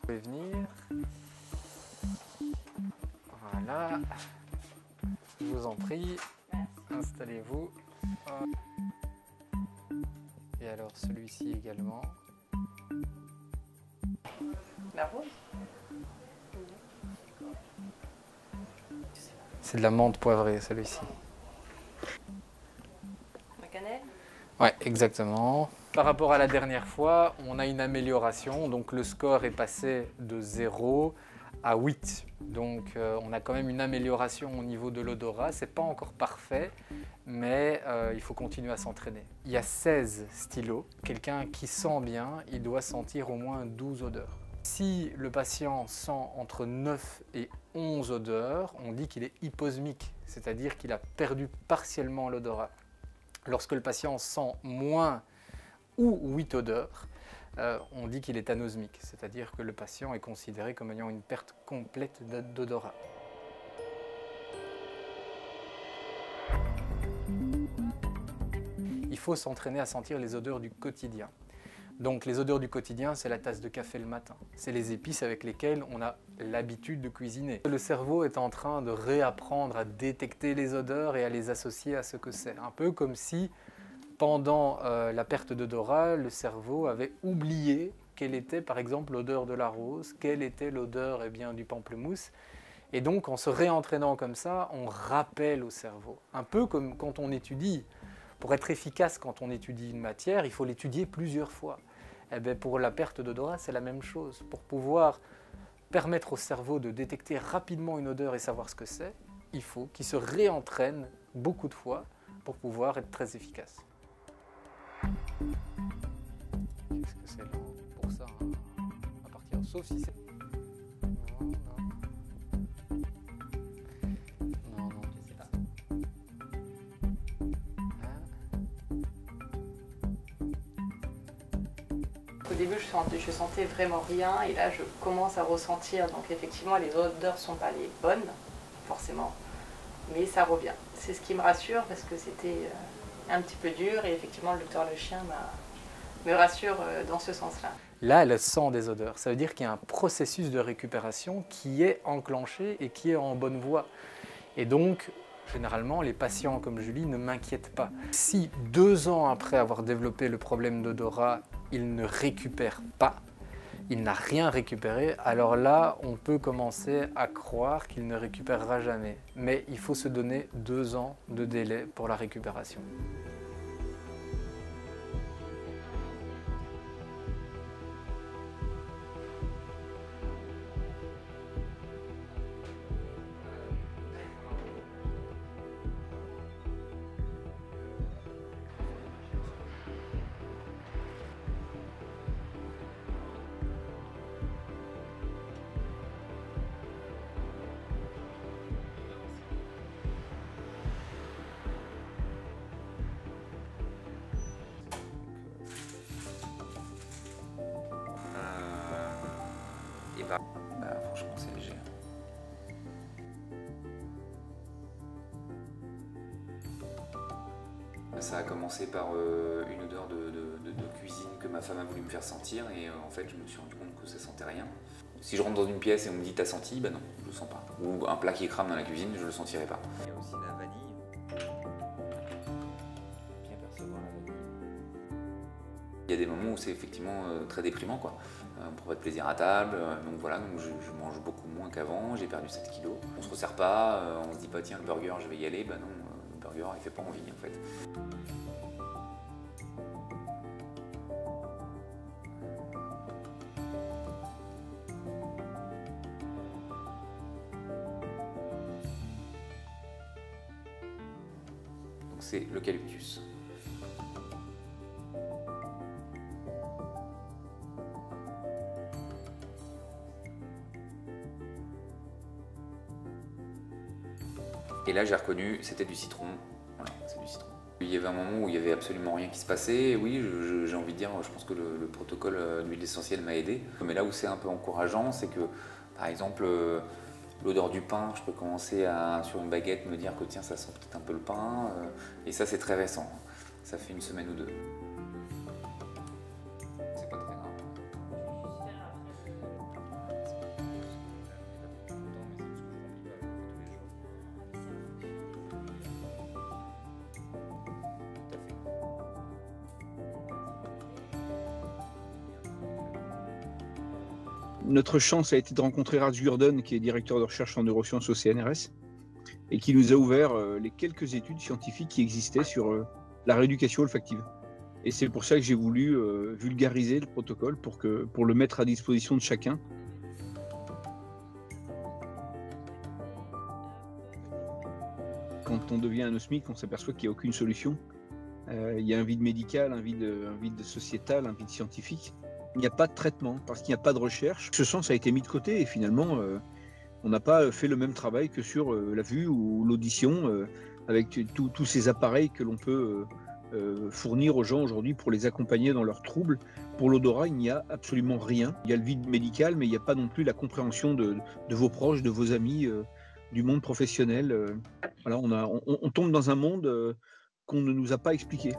Vous pouvez venir. Voilà. Je vous en prie. Installez-vous. Et alors celui-ci également. La rose? C'est de la menthe poivrée celui-ci. La cannelle? Ouais, exactement. Par rapport à la dernière fois, on a une amélioration. Donc le score est passé de 0 à 8. Donc on a quand même une amélioration au niveau de l'odorat. C'est pas encore parfait, mais il faut continuer à s'entraîner. Il y a 16 stylos. Quelqu'un qui sent bien, il doit sentir au moins 12 odeurs. Si le patient sent entre 9 et 11 odeurs, on dit qu'il est hyposmique, c'est-à-dire qu'il a perdu partiellement l'odorat. Lorsque le patient sent moins ou 8 odeurs, on dit qu'il est anosmique, c'est-à-dire que le patient est considéré comme ayant une perte complète d'odorat. Il faut s'entraîner à sentir les odeurs du quotidien. Donc les odeurs du quotidien, c'est la tasse de café le matin. C'est les épices avec lesquelles on a l'habitude de cuisiner. Le cerveau est en train de réapprendre à détecter les odeurs et à les associer à ce que c'est. Un peu comme si, pendant la perte d'odorat, le cerveau avait oublié quelle était par exemple l'odeur de la rose, quelle était l'odeur du pamplemousse. Et donc en se réentraînant comme ça, on rappelle au cerveau. Un peu comme quand on étudie. Pour être efficace quand on étudie une matière, il faut l'étudier plusieurs fois. Et bien pour la perte d'odorat, c'est la même chose. Pour pouvoir permettre au cerveau de détecter rapidement une odeur et savoir ce que c'est, il faut qu'il se réentraîne beaucoup de fois pour pouvoir être très efficace. Qu'est-ce que c'est lent pour ça, hein, à partir, sauf si c'est... Au début, je sentais vraiment rien et là, je commence à ressentir. Donc effectivement, les odeurs ne sont pas les bonnes, forcément, mais ça revient. C'est ce qui me rassure parce que c'était un petit peu dur et effectivement, le docteur Le Chien me rassure dans ce sens-là. Là, elle sent des odeurs. Ça veut dire qu'il y a un processus de récupération qui est enclenché et qui est en bonne voie. Et donc, généralement, les patients comme Julie ne m'inquiètent pas. Si 2 ans après avoir développé le problème d'odorat, il ne récupère pas, il n'a rien récupéré, alors là, on peut commencer à croire qu'il ne récupérera jamais. Mais il faut se donner 2 ans de délai pour la récupération. Franchement, c'est léger. Ça a commencé par une odeur de cuisine que ma femme a voulu me faire sentir et en fait je me suis rendu compte que ça sentait rien. Si je rentre dans une pièce et on me dit t'as senti, ben non, je le sens pas. Ou un plat qui crame dans la cuisine, je le sentirai pas. Il y a aussi la vanille. Bien percevoir la vanille. Il y a des moments où c'est effectivement très déprimant quoi. On prend pas de plaisir à table, donc voilà, donc je mange beaucoup moins qu'avant, j'ai perdu 7 kilos. On se resserre pas, on se dit pas tiens le burger je vais y aller, ben non, le burger il fait pas envie en fait. Donc c'est l'eucalyptus. Et là j'ai reconnu, c'était du citron. Voilà, c'est du citron. Il y avait un moment où il n'y avait absolument rien qui se passait. Et oui, j'ai envie de dire, je pense que le protocole d'huile essentielle m'a aidé. Mais là où c'est un peu encourageant, c'est que, par exemple, l'odeur du pain, je peux commencer sur une baguette, me dire que tiens, ça sent peut-être un peu le pain. Et ça, c'est très récent. Ça fait 1 semaine ou 2. C'est pas très grave. Notre chance a été de rencontrer Raj Gurdon, qui est directeur de recherche en neurosciences au CNRS, et qui nous a ouvert les quelques études scientifiques qui existaient sur la rééducation olfactive. Et c'est pour ça que j'ai voulu vulgariser le protocole pour le mettre à disposition de chacun. Quand on devient un osmic, on s'aperçoit qu'il n'y a aucune solution. Il y a un vide médical, un vide sociétal, un vide scientifique. Il n'y a pas de traitement parce qu'il n'y a pas de recherche. Ce sens a été mis de côté et finalement, on n'a pas fait le même travail que sur la vue ou l'audition avec tous ces appareils que l'on peut fournir aux gens aujourd'hui pour les accompagner dans leurs troubles. Pour l'odorat, il n'y a absolument rien. Il y a le vide médical, mais il n'y a pas non plus la compréhension de vos proches, de vos amis, du monde professionnel. Voilà, on tombe dans un monde qu'on ne nous a pas expliqué.